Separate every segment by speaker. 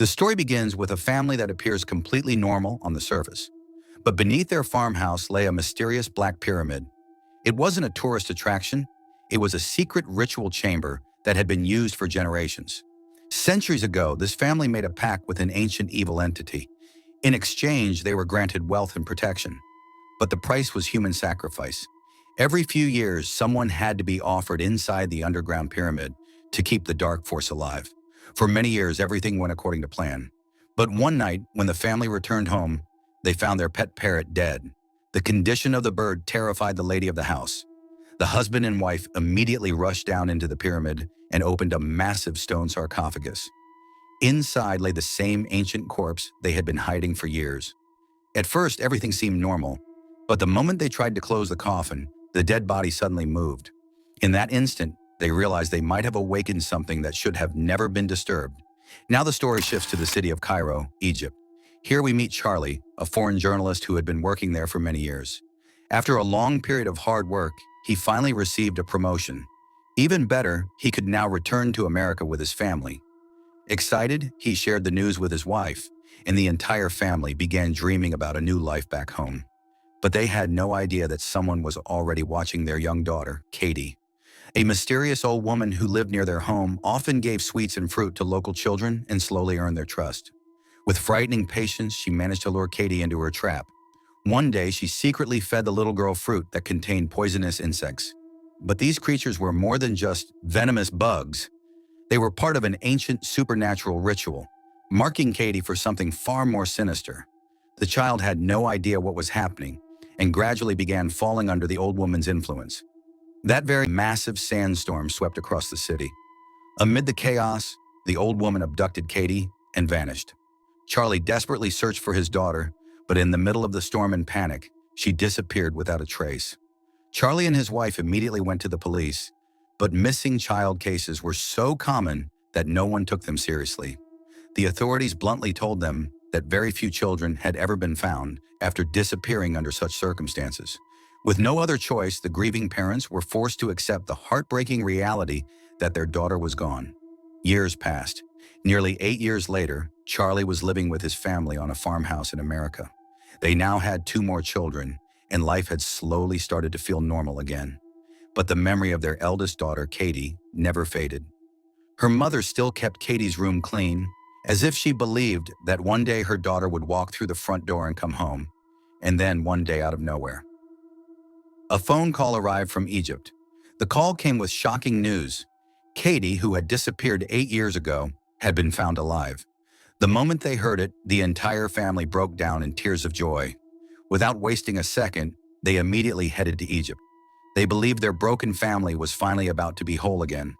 Speaker 1: The story begins with a family that appears completely normal on the surface. But beneath their farmhouse lay a mysterious black pyramid. It wasn't a tourist attraction, it was a secret ritual chamber that had been used for generations. Centuries ago, this family made a pact with an ancient evil entity. In exchange, they were granted wealth and protection. But the price was human sacrifice. Every few years, someone had to be offered inside the underground pyramid to keep the dark force alive. For many years, everything went according to plan. But one night, when the family returned home, they found their pet parrot dead. The condition of the bird terrified the lady of the house. The husband and wife immediately rushed down into the pyramid and opened a massive stone sarcophagus. Inside lay the same ancient corpse they had been hiding for years. At first, everything seemed normal, but the moment they tried to close the coffin, the dead body suddenly moved. In that instant, they realized they might have awakened something that should have never been disturbed. Now the story shifts to the city of Cairo, Egypt. Here we meet Charlie, a foreign journalist who had been working there for many years. After a long period of hard work, he finally received a promotion. Even better, he could now return to America with his family. Excited, he shared the news with his wife, and the entire family began dreaming about a new life back home. But they had no idea that someone was already watching their young daughter, Katie. A mysterious old woman who lived near their home often gave sweets and fruit to local children and slowly earned their trust. With frightening patience, she managed to lure Katie into her trap. One day, she secretly fed the little girl fruit that contained poisonous insects. But these creatures were more than just venomous bugs. They were part of an ancient supernatural ritual, marking Katie for something far more sinister. The child had no idea what was happening and gradually began falling under the old woman's influence. That very massive sandstorm swept across the city. Amid the chaos, the old woman abducted Katie and vanished. Charlie desperately searched for his daughter, but in the middle of the storm and panic, she disappeared without a trace. Charlie and his wife immediately went to the police, but missing child cases were so common that no one took them seriously. The authorities bluntly told them that very few children had ever been found after disappearing under such circumstances. With no other choice, the grieving parents were forced to accept the heartbreaking reality that their daughter was gone. Years passed. Nearly 8 years later, Charlie was living with his family on a farmhouse in America. They now had 2 more children, and life had slowly started to feel normal again. But the memory of their eldest daughter, Katie, never faded. Her mother still kept Katie's room clean, as if she believed that one day her daughter would walk through the front door and come home, and then one day out of nowhere. A phone call arrived from Egypt. The call came with shocking news. Katie, who had disappeared 8 years ago, had been found alive. The moment they heard it, the entire family broke down in tears of joy. Without wasting a second, they immediately headed to Egypt. They believed their broken family was finally about to be whole again.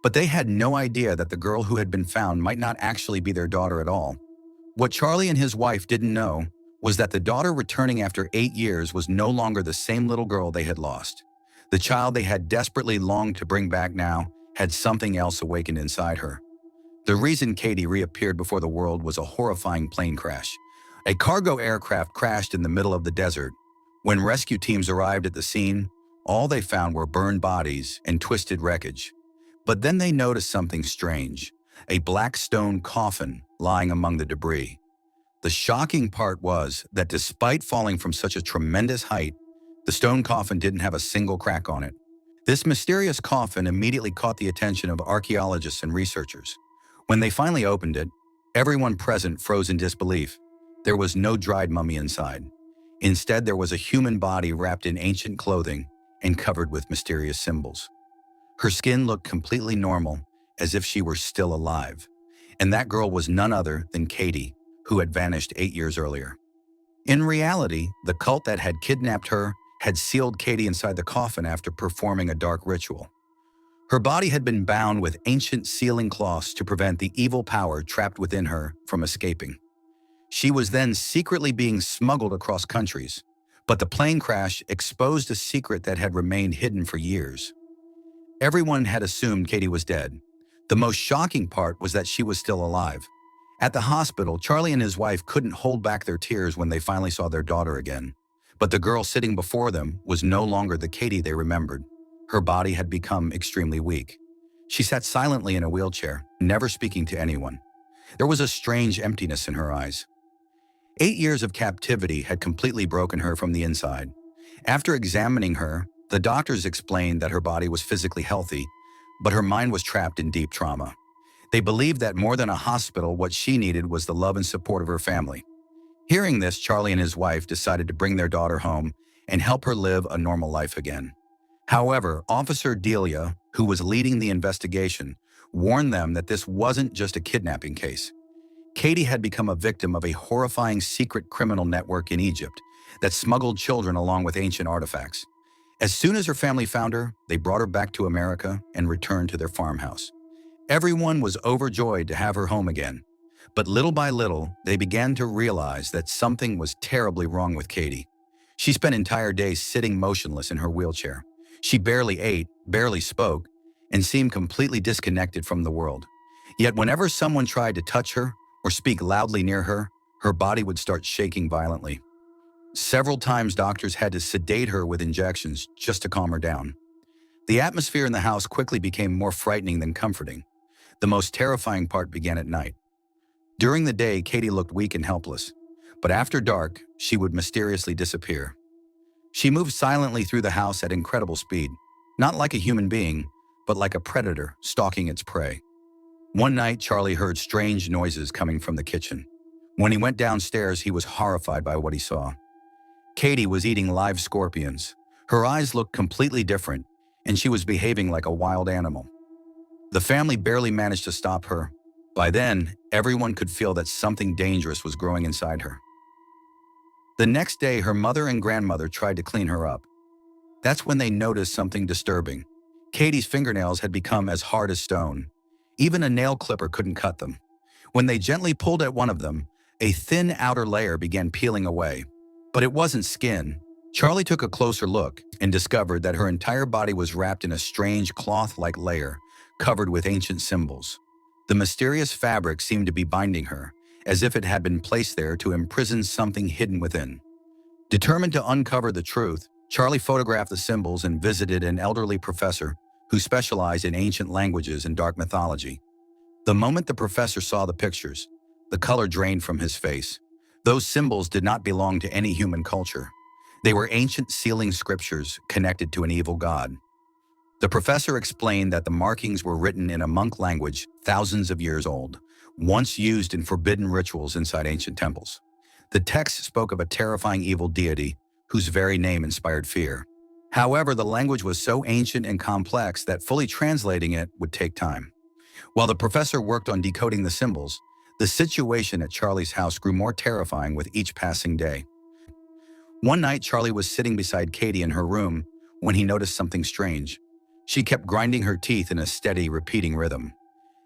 Speaker 1: But they had no idea that the girl who had been found might not actually be their daughter at all. What Charlie and his wife didn't know was that the daughter returning after 8 years was no longer the same little girl they had lost. The child they had desperately longed to bring back now had something else awakened inside her. The reason Katie reappeared before the world was a horrifying plane crash. A cargo aircraft crashed in the middle of the desert. When rescue teams arrived at the scene, all they found were burned bodies and twisted wreckage. But then they noticed something strange, a black stone coffin lying among the debris. The shocking part was that despite falling from such a tremendous height, the stone coffin didn't have a single crack on it. This mysterious coffin immediately caught the attention of archaeologists and researchers. When they finally opened it, everyone present froze in disbelief. There was no dried mummy inside. Instead, there was a human body wrapped in ancient clothing and covered with mysterious symbols. Her skin looked completely normal, as if she were still alive. And that girl was none other than Katie, who had vanished 8 years earlier. In reality, the cult that had kidnapped her had sealed Katie inside the coffin after performing a dark ritual. Her body had been bound with ancient sealing cloths to prevent the evil power trapped within her from escaping. She was then secretly being smuggled across countries, but the plane crash exposed a secret that had remained hidden for years. Everyone had assumed Katie was dead. The most shocking part was that she was still alive. At the hospital, Charlie and his wife couldn't hold back their tears when they finally saw their daughter again. But the girl sitting before them was no longer the Katie they remembered. Her body had become extremely weak. She sat silently in a wheelchair, never speaking to anyone. There was a strange emptiness in her eyes. 8 years of captivity had completely broken her from the inside. After examining her, the doctors explained that her body was physically healthy, but her mind was trapped in deep trauma. They believed that more than a hospital, what she needed was the love and support of her family. Hearing this, Charlie and his wife decided to bring their daughter home and help her live a normal life again. However, Officer Delia, who was leading the investigation, warned them that this wasn't just a kidnapping case. Katie had become a victim of a horrifying secret criminal network in Egypt that smuggled children along with ancient artifacts. As soon as her family found her, they brought her back to America and returned to their farmhouse. Everyone was overjoyed to have her home again. But little by little, they began to realize that something was terribly wrong with Katie. She spent entire days sitting motionless in her wheelchair. She barely ate, barely spoke, and seemed completely disconnected from the world. Yet whenever someone tried to touch her or speak loudly near her, her body would start shaking violently. Several times doctors had to sedate her with injections just to calm her down. The atmosphere in the house quickly became more frightening than comforting. The most terrifying part began at night. During the day, Katie looked weak and helpless, but after dark, she would mysteriously disappear. She moved silently through the house at incredible speed, not like a human being, but like a predator stalking its prey. One night, Charlie heard strange noises coming from the kitchen. When he went downstairs, he was horrified by what he saw. Katie was eating live scorpions. Her eyes looked completely different, and she was behaving like a wild animal. The family barely managed to stop her. By then, everyone could feel that something dangerous was growing inside her. The next day, her mother and grandmother tried to clean her up. That's when they noticed something disturbing. Katie's fingernails had become as hard as stone. Even a nail clipper couldn't cut them. When they gently pulled at one of them, a thin outer layer began peeling away. But it wasn't skin. Charlie took a closer look and discovered that her entire body was wrapped in a strange cloth-like layer, covered with ancient symbols. The mysterious fabric seemed to be binding her, as if it had been placed there to imprison something hidden within. Determined to uncover the truth, Charlie photographed the symbols and visited an elderly professor who specialized in ancient languages and dark mythology. The moment the professor saw the pictures, the color drained from his face. Those symbols did not belong to any human culture. They were ancient sealing scriptures connected to an evil god. The professor explained that the markings were written in a monk language thousands of years old, once used in forbidden rituals inside ancient temples. The text spoke of a terrifying evil deity whose very name inspired fear. However, the language was so ancient and complex that fully translating it would take time. While the professor worked on decoding the symbols, the situation at Charlie's house grew more terrifying with each passing day. One night, Charlie was sitting beside Katie in her room when he noticed something strange. She kept grinding her teeth in a steady, repeating rhythm.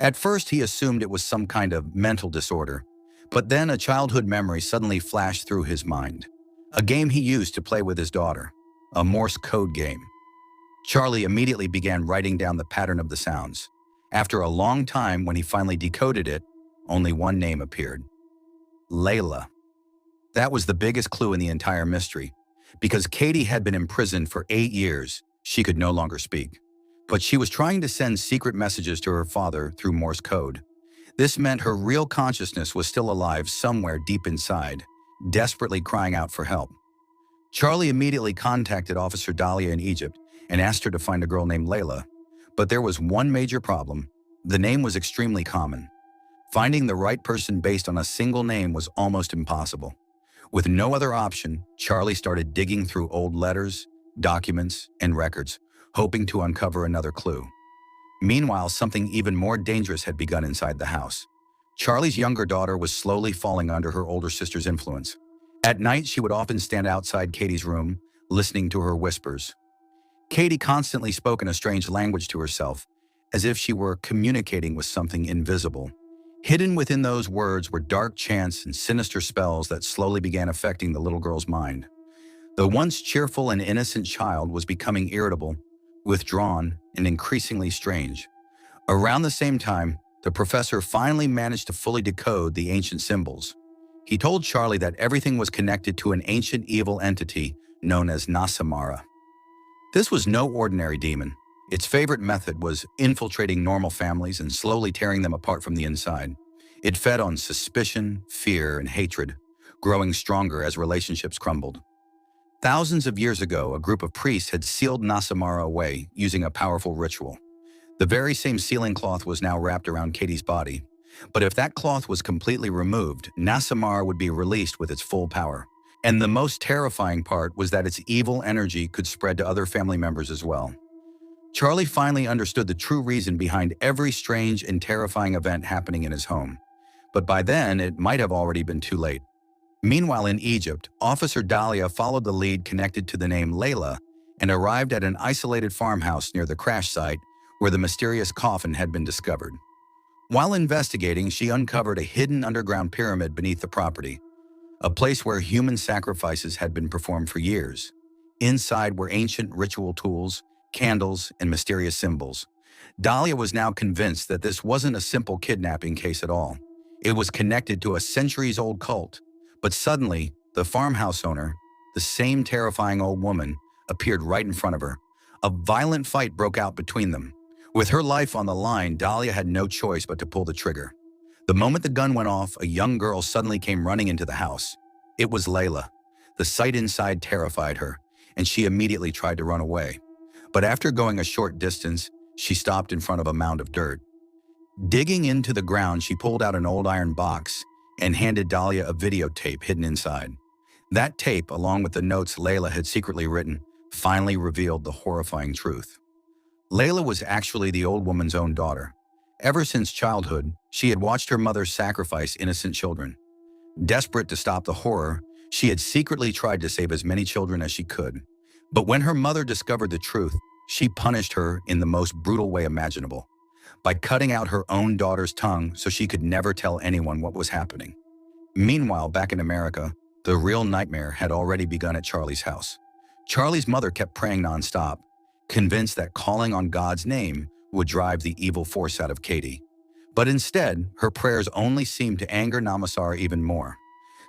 Speaker 1: At first, he assumed it was some kind of mental disorder, but then a childhood memory suddenly flashed through his mind. A game he used to play with his daughter, a Morse code game. Charlie immediately began writing down the pattern of the sounds. After a long time, when he finally decoded it, only one name appeared: Layla. That was the biggest clue in the entire mystery. Because Katie had been imprisoned for 8 years, she could no longer speak. But she was trying to send secret messages to her father through Morse code. This meant her real consciousness was still alive somewhere deep inside, desperately crying out for help. Charlie immediately contacted Officer Dahlia in Egypt and asked her to find a girl named Layla. But there was one major problem. The name was extremely common. Finding the right person based on a single name was almost impossible. With no other option, Charlie started digging through old letters, documents, and records, hoping to uncover another clue. Meanwhile, something even more dangerous had begun inside the house. Charlie's younger daughter was slowly falling under her older sister's influence. At night, she would often stand outside Katie's room, listening to her whispers. Katie constantly spoke in a strange language to herself, as if she were communicating with something invisible. Hidden within those words were dark chants and sinister spells that slowly began affecting the little girl's mind. The once cheerful and innocent child was becoming irritable, withdrawn, and increasingly strange. Around the same time, the professor finally managed to fully decode the ancient symbols. He told Charlie that everything was connected to an ancient evil entity known as Nasamara. This was no ordinary demon. Its favorite method was infiltrating normal families and slowly tearing them apart from the inside. It fed on suspicion, fear, and hatred, growing stronger as relationships crumbled. Thousands of years ago, a group of priests had sealed Nasamara away using a powerful ritual. The very same sealing cloth was now wrapped around Katie's body. But if that cloth was completely removed, Nasamara would be released with its full power. And the most terrifying part was that its evil energy could spread to other family members as well. Charlie finally understood the true reason behind every strange and terrifying event happening in his home. But by then, it might have already been too late. Meanwhile, in Egypt, Officer Dahlia followed the lead connected to the name Layla and arrived at an isolated farmhouse near the crash site where the mysterious coffin had been discovered. While investigating, she uncovered a hidden underground pyramid beneath the property, a place where human sacrifices had been performed for years. Inside were ancient ritual tools, candles, and mysterious symbols. Dahlia was now convinced that this wasn't a simple kidnapping case at all. It was connected to a centuries-old cult. But suddenly, the farmhouse owner, the same terrifying old woman, appeared right in front of her. A violent fight broke out between them. With her life on the line, Dahlia had no choice but to pull the trigger. The moment the gun went off, a young girl suddenly came running into the house. It was Layla. The sight inside terrified her, and she immediately tried to run away. But after going a short distance, she stopped in front of a mound of dirt. Digging into the ground, she pulled out an old iron box and handed Dahlia a videotape hidden inside. That tape, along with the notes Layla had secretly written, finally revealed the horrifying truth. Layla was actually the old woman's own daughter. Ever since childhood, she had watched her mother sacrifice innocent children. Desperate to stop the horror, she had secretly tried to save as many children as she could. But when her mother discovered the truth, she punished her in the most brutal way imaginable, by cutting out her own daughter's tongue so she could never tell anyone what was happening. Meanwhile, back in America, the real nightmare had already begun at Charlie's house. Charlie's mother kept praying nonstop, convinced that calling on God's name would drive the evil force out of Katie. But instead, her prayers only seemed to anger Namasara even more.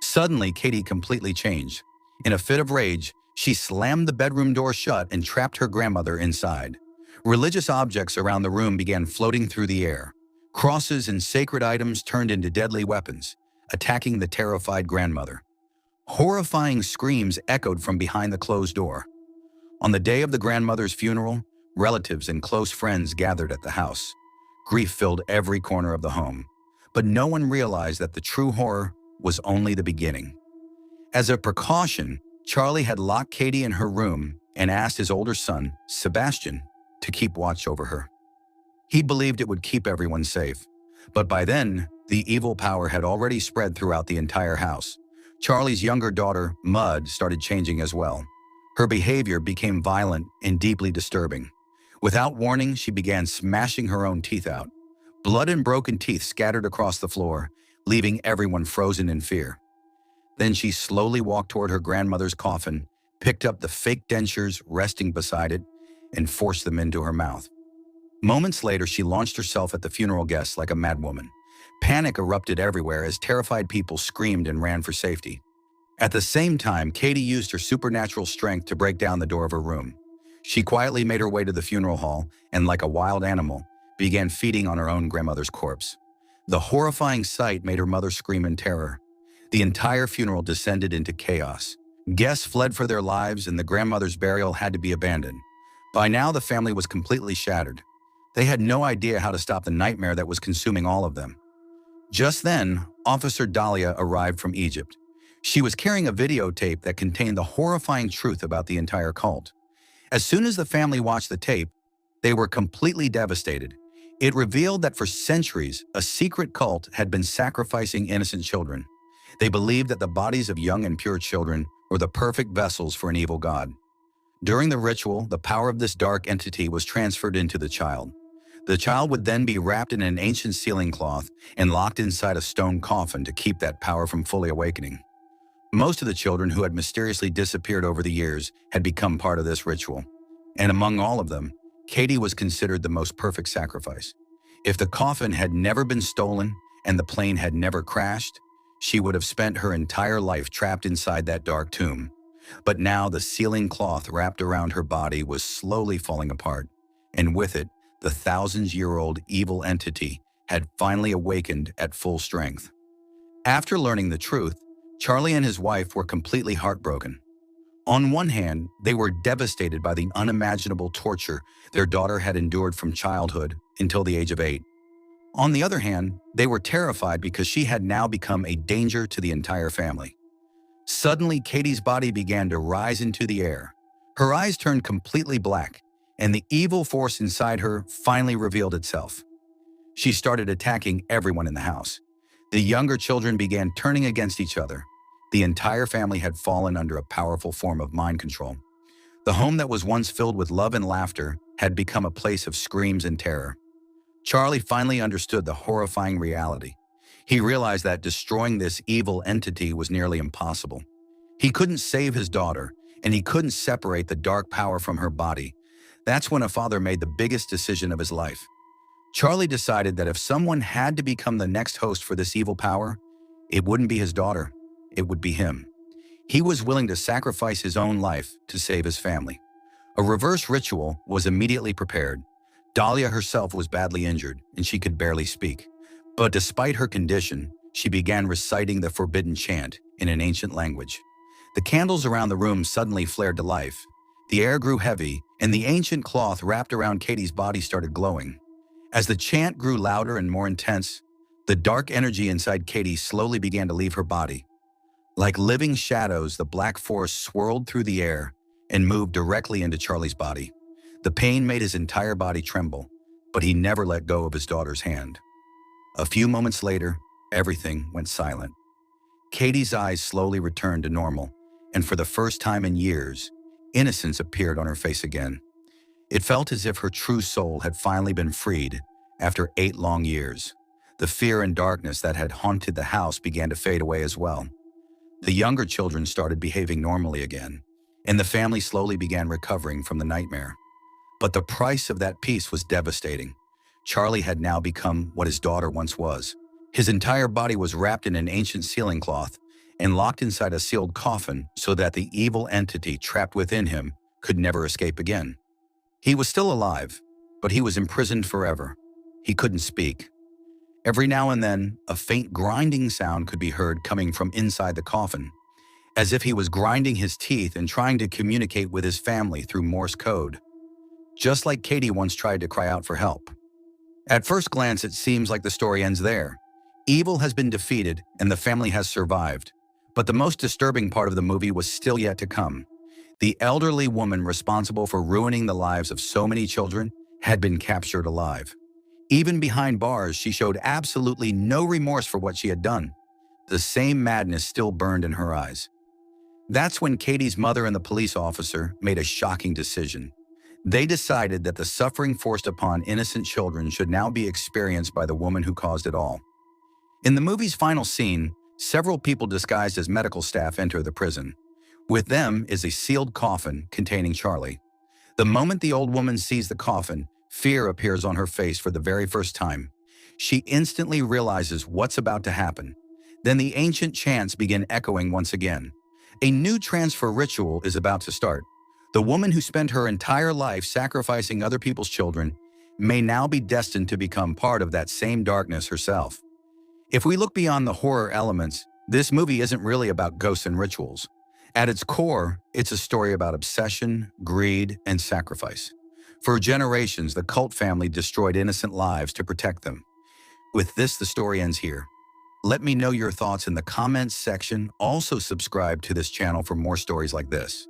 Speaker 1: Suddenly, Katie completely changed. In a fit of rage, she slammed the bedroom door shut and trapped her grandmother inside. Religious objects around the room began floating through the air. Crosses and sacred items turned into deadly weapons, attacking the terrified grandmother. Horrifying screams echoed from behind the closed door. On the day of the grandmother's funeral, relatives and close friends gathered at the house. Grief filled every corner of the home, but no one realized that the true horror was only the beginning. As a precaution, Charlie had locked Katie in her room and asked his older son, Sebastian, to keep watch over her. He believed it would keep everyone safe, but by then, the evil power had already spread throughout the entire house. Charlie's younger daughter, Mud, started changing as well. Her behavior became violent and deeply disturbing. Without warning, she began smashing her own teeth out. Blood and broken teeth scattered across the floor, leaving everyone frozen in fear. Then she slowly walked toward her grandmother's coffin, picked up the fake dentures resting beside it, and forced them into her mouth. Moments later, she launched herself at the funeral guests like a madwoman. Panic erupted everywhere as terrified people screamed and ran for safety. At the same time, Katie used her supernatural strength to break down the door of her room. She quietly made her way to the funeral hall and, like a wild animal, began feeding on her own grandmother's corpse. The horrifying sight made her mother scream in terror. The entire funeral descended into chaos. Guests fled for their lives, and the grandmother's burial had to be abandoned. By now, the family was completely shattered. They had no idea how to stop the nightmare that was consuming all of them. Just then, Officer Dahlia arrived from Egypt. She was carrying a videotape that contained the horrifying truth about the entire cult. As soon as the family watched the tape, they were completely devastated. It revealed that for centuries, a secret cult had been sacrificing innocent children. They believed that the bodies of young and pure children were the perfect vessels for an evil god. During the ritual, the power of this dark entity was transferred into the child. The child would then be wrapped in an ancient sealing cloth and locked inside a stone coffin to keep that power from fully awakening. Most of the children who had mysteriously disappeared over the years had become part of this ritual. And among all of them, Katie was considered the most perfect sacrifice. If the coffin had never been stolen and the plane had never crashed, she would have spent her entire life trapped inside that dark tomb. But now the sealing cloth wrapped around her body was slowly falling apart, and with it, the thousands-year-old evil entity had finally awakened at full strength. After learning the truth, Charlie and his wife were completely heartbroken. On one hand, they were devastated by the unimaginable torture their daughter had endured from childhood until the age of 8. On the other hand, they were terrified because she had now become a danger to the entire family. Suddenly, Katie's body began to rise into the air. Her eyes turned completely black, and the evil force inside her finally revealed itself. She started attacking everyone in the house. The younger children began turning against each other. The entire family had fallen under a powerful form of mind control. The home that was once filled with love and laughter had become a place of screams and terror. Charlie finally understood the horrifying reality. He realized that destroying this evil entity was nearly impossible. He couldn't save his daughter, and he couldn't separate the dark power from her body. That's when a father made the biggest decision of his life. Charlie decided that if someone had to become the next host for this evil power, it wouldn't be his daughter, it would be him. He was willing to sacrifice his own life to save his family. A reverse ritual was immediately prepared. Dahlia herself was badly injured, and she could barely speak. But despite her condition, she began reciting the forbidden chant in an ancient language. The candles around the room suddenly flared to life. The air grew heavy, and the ancient cloth wrapped around Katie's body started glowing. As the chant grew louder and more intense, the dark energy inside Katie slowly began to leave her body. Like living shadows, the black force swirled through the air and moved directly into Charlie's body. The pain made his entire body tremble, but he never let go of his daughter's hand. A few moments later, everything went silent. Katie's eyes slowly returned to normal, and for the first time in years, innocence appeared on her face again. It felt as if her true soul had finally been freed after 8 long years. The fear and darkness that had haunted the house began to fade away as well. The younger children started behaving normally again, and the family slowly began recovering from the nightmare. But the price of that peace was devastating. Charlie had now become what his daughter once was. His entire body was wrapped in an ancient ceiling cloth and locked inside a sealed coffin so that the evil entity trapped within him could never escape again. He was still alive, but he was imprisoned forever. He couldn't speak. Every now and then, a faint grinding sound could be heard coming from inside the coffin, as if he was grinding his teeth and trying to communicate with his family through Morse code. Just like Katie once tried to cry out for help. At first glance, it seems like the story ends there. Evil has been defeated and the family has survived. But the most disturbing part of the movie was still yet to come. The elderly woman responsible for ruining the lives of so many children had been captured alive. Even behind bars, she showed absolutely no remorse for what she had done. The same madness still burned in her eyes. That's when Katie's mother and the police officer made a shocking decision. They decided that the suffering forced upon innocent children should now be experienced by the woman who caused it all. In the movie's final scene, several people disguised as medical staff enter the prison. With them is a sealed coffin containing Charlie. The moment the old woman sees the coffin, fear appears on her face for the very first time. She instantly realizes what's about to happen. Then the ancient chants begin echoing once again. A new transfer ritual is about to start. The woman who spent her entire life sacrificing other people's children may now be destined to become part of that same darkness herself. If we look beyond the horror elements, this movie isn't really about ghosts and rituals. At its core, it's a story about obsession, greed, and sacrifice. For generations, the cult family destroyed innocent lives to protect them. With this, the story ends here. Let me know your thoughts in the comments section. Also subscribe to this channel for more stories like this.